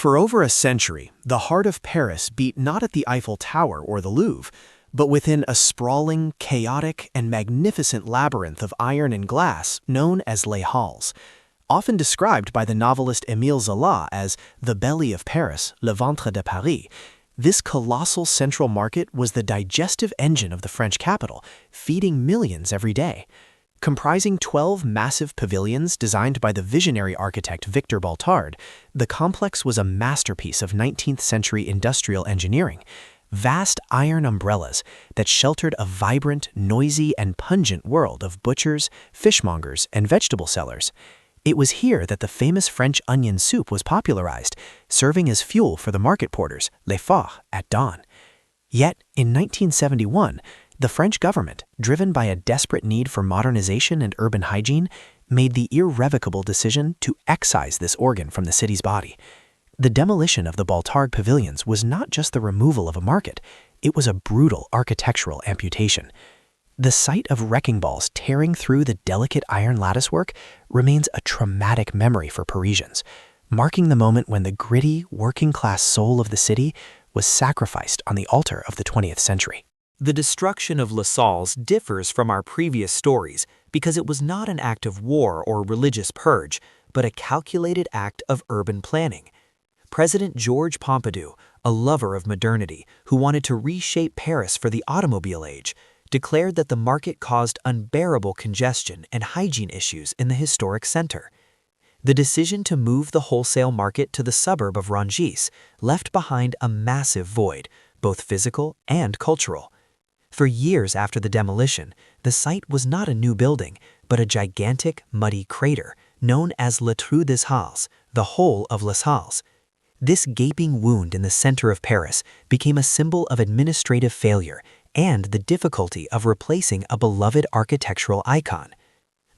For over a century, the heart of Paris beat not at the Eiffel Tower or the Louvre, but within a sprawling, chaotic, and magnificent labyrinth of iron and glass known as Les Halles. Often described by the novelist Émile Zola as the belly of Paris, le ventre de Paris, this colossal central market was the digestive engine of the French capital, feeding millions every day. Comprising 12 massive pavilions designed by the visionary architect Victor Baltard, the complex was a masterpiece of 19th-century industrial engineering. Vast iron umbrellas that sheltered a vibrant, noisy, and pungent world of butchers, fishmongers, and vegetable sellers. It was here that the famous French onion soup was popularized, serving as fuel for the market porters, les phares, at dawn. Yet, in 1971, the French government, driven by a desperate need for modernization and urban hygiene, made the irrevocable decision to excise this organ from the city's body. The demolition of the Baltard pavilions was not just the removal of a market, it was a brutal architectural amputation. The sight of wrecking balls tearing through the delicate iron latticework remains a traumatic memory for Parisians, marking the moment when the gritty, working-class soul of the city was sacrificed on the altar of the 20th century. The destruction of Les Halles differs from our previous stories because it was not an act of war or religious purge, but a calculated act of urban planning. President Georges Pompidou, a lover of modernity who wanted to reshape Paris for the automobile age, declared that the market caused unbearable congestion and hygiene issues in the historic center. The decision to move the wholesale market to the suburb of Rungis left behind a massive void, both physical and cultural. For years after the demolition, the site was not a new building, but a gigantic, muddy crater known as le Trou des Halles, the hole of Les Halles. This gaping wound in the center of Paris became a symbol of administrative failure and the difficulty of replacing a beloved architectural icon.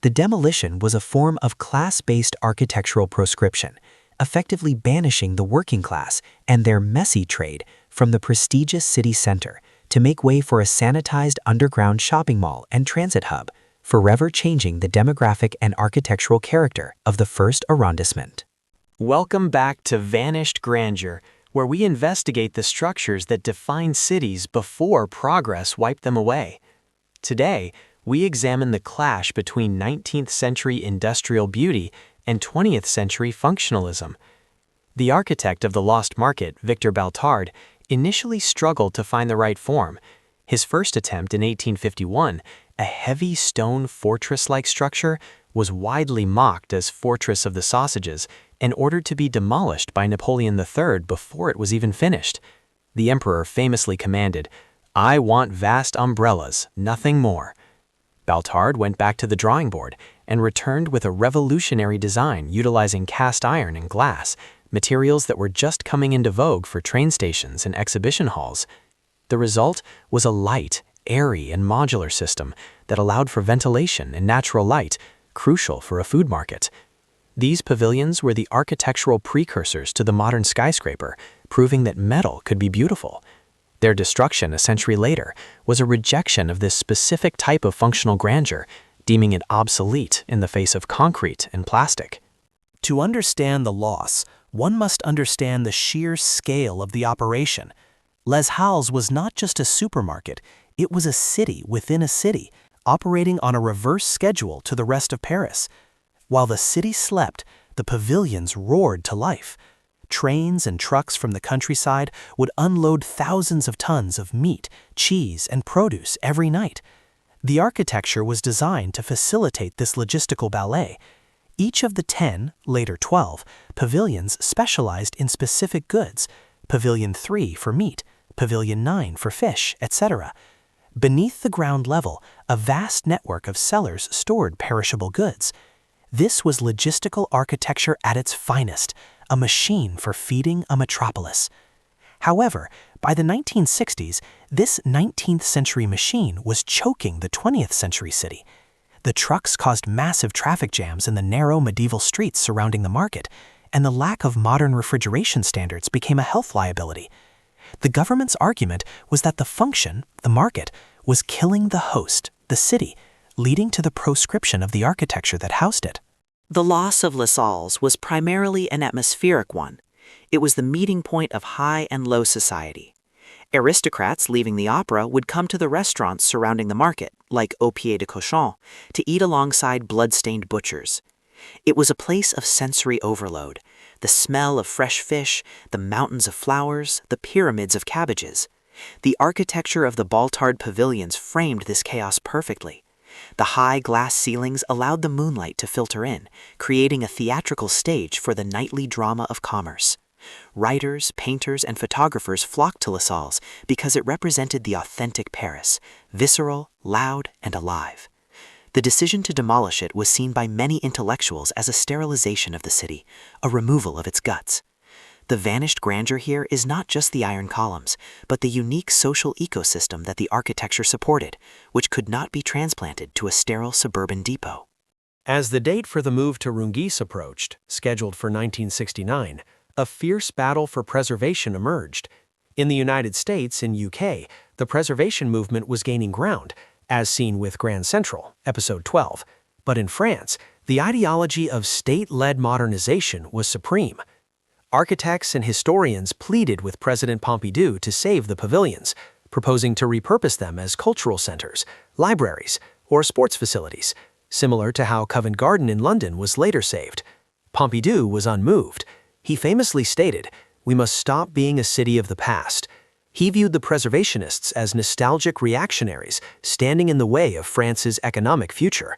The demolition was a form of class-based architectural proscription, effectively banishing the working class and their messy trade from the prestigious city center to make way for a sanitized underground shopping mall and transit hub, forever changing the demographic and architectural character of the first arrondissement. Welcome back to Vanished Grandeur, where we investigate the structures that define cities before progress wiped them away. Today, we examine the clash between 19th-century industrial beauty and 20th-century functionalism. The architect of the Lost Market, Victor Baltard, initially struggled to find the right form. His first attempt in 1851, a heavy stone fortress-like structure, was widely mocked as Fortress of the Sausages and ordered to be demolished by Napoleon III before it was even finished. The emperor famously commanded, "I want vast umbrellas, nothing more." Baltard went back to the drawing board and returned with a revolutionary design utilizing cast iron and glass, materials that were just coming into vogue for train stations and exhibition halls. The result was a light, airy, and modular system that allowed for ventilation and natural light, crucial for a food market. These pavilions were the architectural precursors to the modern skyscraper, proving that metal could be beautiful. Their destruction a century later was a rejection of this specific type of functional grandeur, deeming it obsolete in the face of concrete and plastic. To understand the loss, one must understand the sheer scale of the operation. Les Halles was not just a supermarket, it was a city within a city, operating on a reverse schedule to the rest of Paris. While the city slept, the pavilions roared to life. Trains and trucks from the countryside would unload thousands of tons of meat, cheese, and produce every night. The architecture was designed to facilitate this logistical ballet. Each of the 10, later 12, pavilions specialized in specific goods, Pavilion 3 for meat, Pavilion 9 for fish, etc. Beneath the ground level, a vast network of cellars stored perishable goods. This was logistical architecture at its finest, a machine for feeding a metropolis. However, by the 1960s, this 19th century machine was choking the 20th century city. The trucks caused massive traffic jams in the narrow medieval streets surrounding the market, and the lack of modern refrigeration standards became a health liability. The government's argument was that the function, the market, was killing the host, the city, leading to the proscription of the architecture that housed it. The loss of Les Halles was primarily an atmospheric one. It was the meeting point of high and low society. Aristocrats leaving the opera would come to the restaurants surrounding the market, like Au Pied de Cochon, to eat alongside blood-stained butchers. It was a place of sensory overload. The smell of fresh fish, the mountains of flowers, the pyramids of cabbages. The architecture of the Baltard pavilions framed this chaos perfectly. The high glass ceilings allowed the moonlight to filter in, creating a theatrical stage for the nightly drama of commerce. Writers, painters, and photographers flocked to La Salle's because it represented the authentic Paris, visceral, loud, and alive. The decision to demolish it was seen by many intellectuals as a sterilization of the city, a removal of its guts. The vanished grandeur here is not just the iron columns, but the unique social ecosystem that the architecture supported, which could not be transplanted to a sterile suburban depot. As the date for the move to Rungis approached, scheduled for 1969, a fierce battle for preservation emerged. In the United States and UK, the preservation movement was gaining ground, as seen with Grand Central, Episode 12. But in France, the ideology of state-led modernization was supreme. Architects and historians pleaded with President Pompidou to save the pavilions, proposing to repurpose them as cultural centers, libraries, or sports facilities, similar to how Covent Garden in London was later saved. Pompidou was unmoved. He famously stated, "We must stop being a city of the past." He viewed the preservationists as nostalgic reactionaries standing in the way of France's economic future.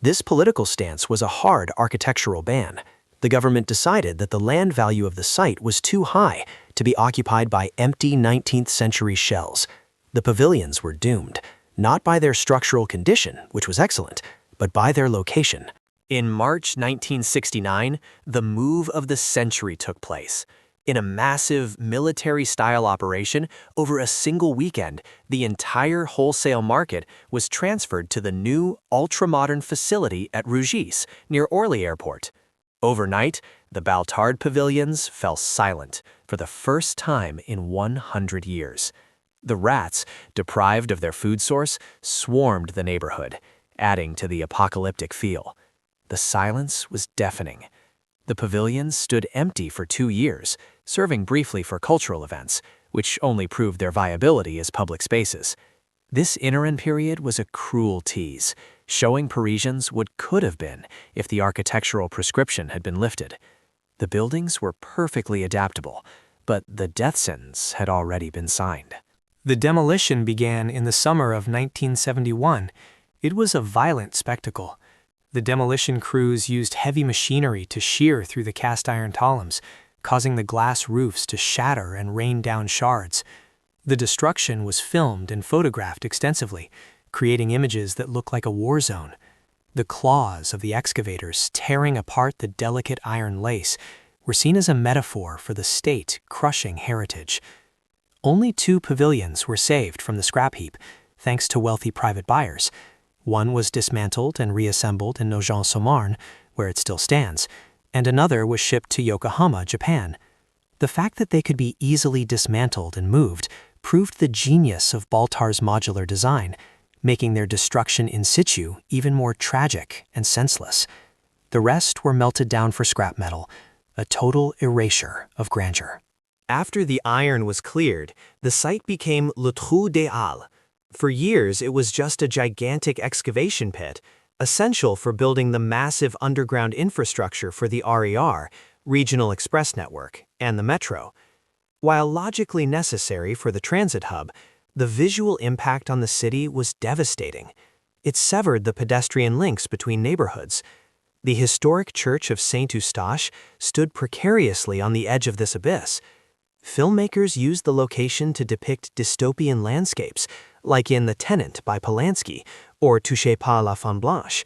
This political stance was a hard architectural ban. The government decided that the land value of the site was too high to be occupied by empty 19th century shells. The pavilions were doomed, not by their structural condition, which was excellent, but by their location. In March 1969, the move of the century took place. In a massive military-style operation, over a single weekend, the entire wholesale market was transferred to the new, ultra-modern facility at Rungis, near Orly Airport. Overnight, the Baltard pavilions fell silent for the first time in 100 years. The rats, deprived of their food source, swarmed the neighborhood, adding to the apocalyptic feel. The silence was deafening. The pavilions stood empty for 2 years, serving briefly for cultural events, which only proved their viability as public spaces. This interim period was a cruel tease, showing Parisians what could have been if the architectural prescription had been lifted. The buildings were perfectly adaptable, but the death sentence had already been signed. The demolition began in the summer of 1971. It was a violent spectacle. The demolition crews used heavy machinery to shear through the cast-iron columns, causing the glass roofs to shatter and rain down shards. The destruction was filmed and photographed extensively, creating images that look like a war zone. The claws of the excavators tearing apart the delicate iron lace were seen as a metaphor for the state crushing heritage. Only 2 pavilions were saved from the scrap heap, thanks to wealthy private buyers. One was dismantled and reassembled in Nogent-sur-Marne, where it still stands, and another was shipped to Yokohama, Japan. The fact that they could be easily dismantled and moved proved the genius of Baltard's modular design, making their destruction in situ even more tragic and senseless. The rest were melted down for scrap metal, a total erasure of grandeur. After the iron was cleared, the site became Le Trou des Halles. For years, it was just a gigantic excavation pit, essential for building the massive underground infrastructure for the RER, Regional Express Network, and the metro. While logically necessary for the transit hub, the visual impact on the city was devastating. It severed the pedestrian links between neighborhoods. The historic church of Saint Eustache stood precariously on the edge of this abyss. Filmmakers used the location to depict dystopian landscapes, like in The Tenant by Polanski or Touchez pas la Femme Blanche.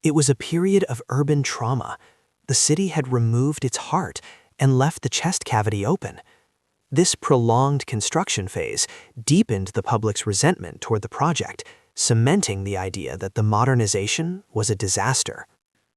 It was a period of urban trauma. The city had removed its heart and left the chest cavity open. This prolonged construction phase deepened the public's resentment toward the project, cementing the idea that the modernization was a disaster.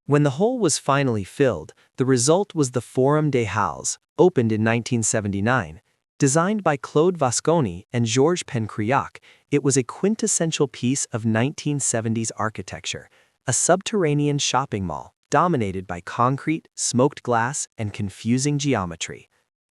When the hole was finally filled, the result was the Forum des Halles, opened in 1979. Designed by Claude Vasconi and Georges Pompidou, it was a quintessential piece of 1970s architecture, a subterranean shopping mall dominated by concrete, smoked glass, and confusing geometry.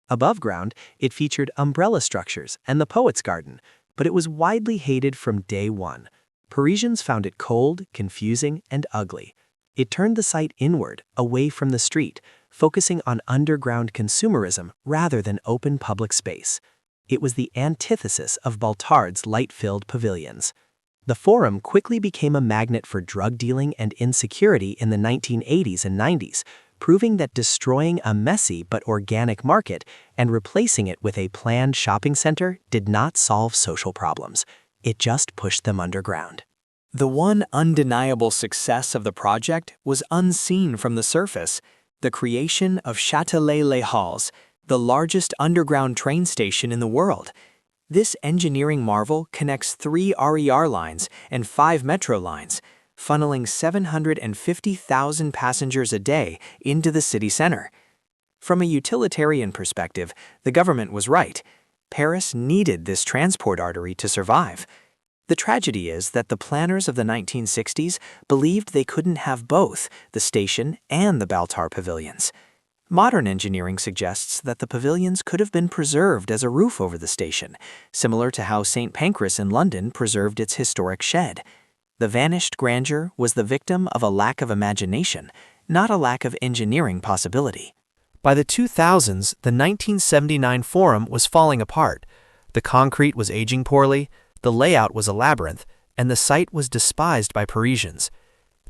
Above ground, it featured umbrella structures and the Poet's Garden, but it was widely hated from day one. Parisians found it cold, confusing, and ugly. It turned the site inward, away from the street, focusing on underground consumerism rather than open public space. It was the antithesis of Baltard's light-filled pavilions. The Forum quickly became a magnet for drug dealing and insecurity in the 1980s and 90s, proving that destroying a messy but organic market and replacing it with a planned shopping center did not solve social problems. It just pushed them underground. The one undeniable success of the project was unseen from the surface: the creation of Châtelet-les-Halles, the largest underground train station in the world. This engineering marvel connects 3 RER lines and 5 metro lines, funneling 750,000 passengers a day into the city center. From a utilitarian perspective, the government was right. Paris needed this transport artery to survive. The tragedy is that the planners of the 1960s believed they couldn't have both the station and the Baltard pavilions. Modern engineering suggests that the pavilions could have been preserved as a roof over the station, similar to how St. Pancras in London preserved its historic shed. The vanished grandeur was the victim of a lack of imagination, not a lack of engineering possibility. By the 2000s, the 1979 Forum was falling apart. The concrete was aging poorly, the layout was a labyrinth, and the site was despised by Parisians.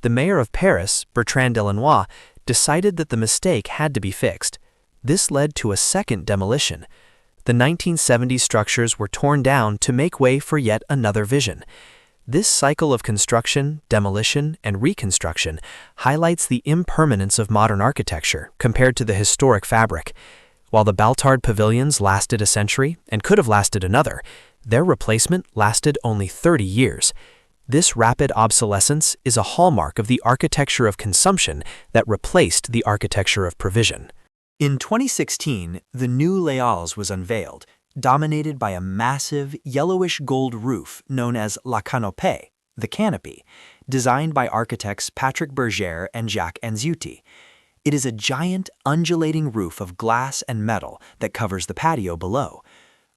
The mayor of Paris, Bertrand Delanois, decided that the mistake had to be fixed. This led to a second demolition. The 1970s structures were torn down to make way for yet another vision. This cycle of construction, demolition, and reconstruction highlights the impermanence of modern architecture compared to the historic fabric. While the Baltard pavilions lasted a century and could have lasted another, their replacement lasted only 30 years. This rapid obsolescence is a hallmark of the architecture of consumption that replaced the architecture of provision. In 2016, the new Les Halles was unveiled, dominated by a massive yellowish-gold roof known as la canopée, the canopy, designed by architects Patrick Bergère and Jacques Anziuti. It is a giant, undulating roof of glass and metal that covers the patio below.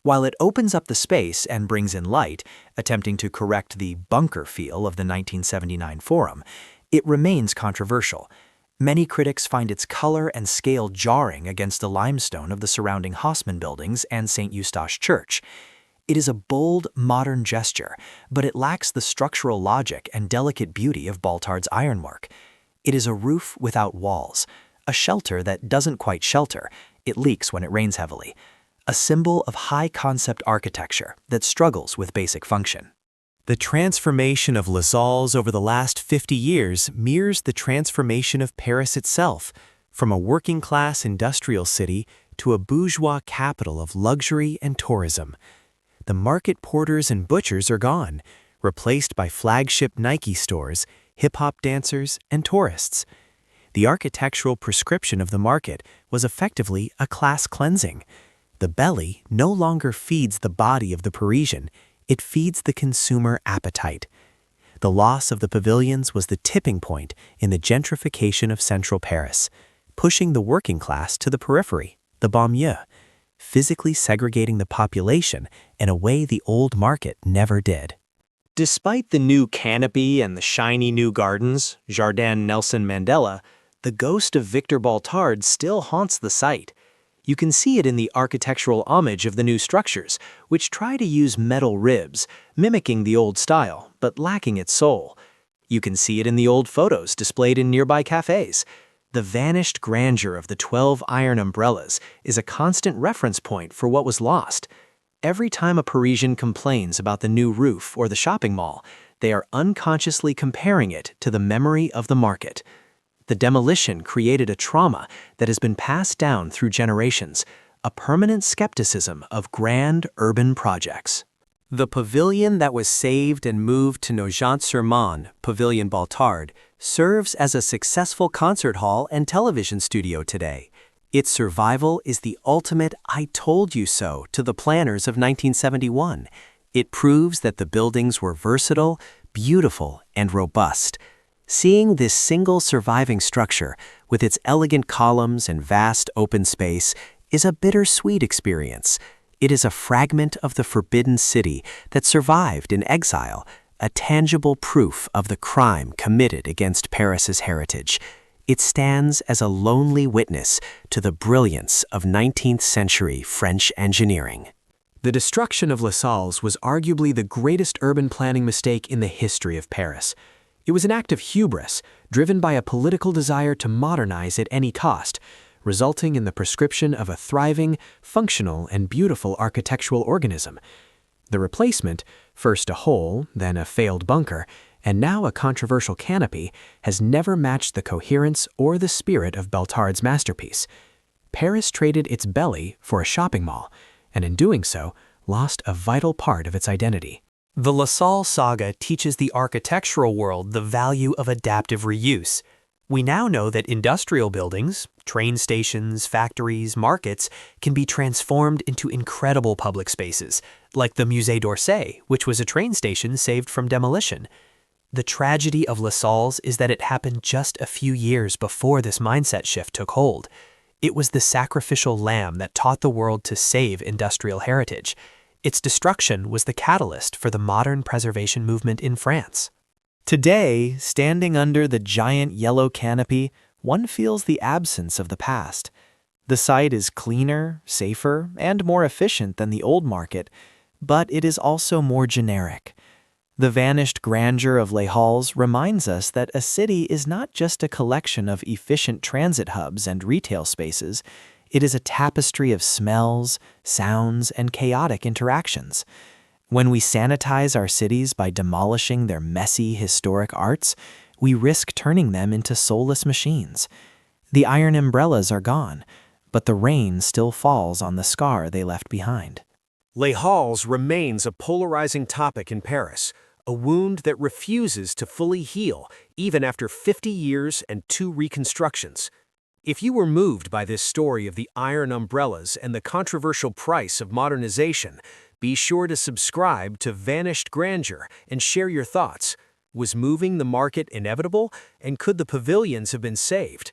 While it opens up the space and brings in light, attempting to correct the bunker feel of the 1979 Forum, it remains controversial. Many critics find its color and scale jarring against the limestone of the surrounding Haussmann buildings and St. Eustache Church. It is a bold, modern gesture, but it lacks the structural logic and delicate beauty of Baltard's ironwork. It is a roof without walls, a shelter that doesn't quite shelter. It leaks when it rains heavily. A symbol of high-concept architecture that struggles with basic function. The transformation of Les Halles over the last 50 years mirrors the transformation of Paris itself, from a working-class industrial city to a bourgeois capital of luxury and tourism. The market porters and butchers are gone, replaced by flagship Nike stores, hip-hop dancers, and tourists. The architectural prescription of the market was effectively a class cleansing. The belly no longer feeds the body of the Parisian, it feeds the consumer appetite. The loss of the pavilions was the tipping point in the gentrification of central Paris, pushing the working class to the periphery, the banlieue, physically segregating the population in a way the old market never did. Despite the new canopy and the shiny new gardens, Jardin Nelson Mandela, the ghost of Victor Baltard still haunts the site. You can see it in the architectural homage of the new structures, which try to use metal ribs, mimicking the old style, but lacking its soul. You can see it in the old photos displayed in nearby cafes. The vanished grandeur of the 12 iron umbrellas is a constant reference point for what was lost. Every time a Parisian complains about the new roof or the shopping mall, they are unconsciously comparing it to the memory of the market. The demolition created a trauma that has been passed down through generations, a permanent skepticism of grand urban projects. The pavilion that was saved and moved to Nogent-sur-Marne, Pavilion Baltard, serves as a successful concert hall and television studio today. Its survival is the ultimate "I told you so" to the planners of 1971. It proves that the buildings were versatile, beautiful, and robust. Seeing this single surviving structure, with its elegant columns and vast open space, is a bittersweet experience. It is a fragment of the forbidden city that survived in exile, a tangible proof of the crime committed against Paris's heritage. It stands as a lonely witness to the brilliance of 19th-century French engineering. The destruction of Les Halles was arguably the greatest urban planning mistake in the history of Paris. It was an act of hubris, driven by a political desire to modernize at any cost, resulting in the proscription of a thriving, functional, and beautiful architectural organism. The replacement, first a hole, then a failed bunker, and now a controversial canopy, has never matched the coherence or the spirit of Baltard's masterpiece. Paris traded its belly for a shopping mall, and in doing so, lost a vital part of its identity. The Les Halles saga teaches the architectural world the value of adaptive reuse. We now know that industrial buildings, train stations, factories, markets can be transformed into incredible public spaces, like the Musée d'Orsay, which was a train station saved from demolition. The tragedy of Les Halles is that it happened just a few years before this mindset shift took hold. It was the sacrificial lamb that taught the world to save industrial heritage. Its destruction was the catalyst for the modern preservation movement in France. Today, standing under the giant yellow canopy, one feels the absence of the past. The site is cleaner, safer, and more efficient than the old market, but it is also more generic. The vanished grandeur of Les Halles reminds us that a city is not just a collection of efficient transit hubs and retail spaces. It is a tapestry of smells, sounds, and chaotic interactions. When we sanitize our cities by demolishing their messy, historic arts, we risk turning them into soulless machines. The iron umbrellas are gone, but the rain still falls on the scar they left behind. Les Halles remains a polarizing topic in Paris, a wound that refuses to fully heal even after 50 years and 2 reconstructions. If you were moved by this story of the iron umbrellas and the controversial price of modernization, be sure to subscribe to Vanished Grandeur and share your thoughts. Was moving the market inevitable, and could the pavilions have been saved?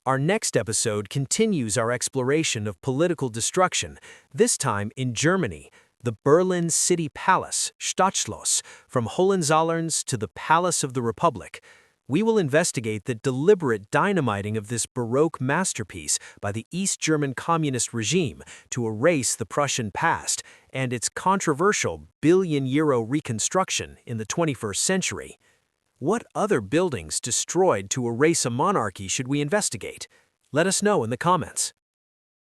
Our next episode continues our exploration of political destruction, this time in Germany, the Berlin City Palace, Stadtschloss, from Hohenzollerns to the Palace of the Republic. We will investigate the deliberate dynamiting of this Baroque masterpiece by the East German communist regime to erase the Prussian past and its controversial billion-euro reconstruction in the 21st century. What other buildings destroyed to erase a monarchy should we investigate? Let us know in the comments.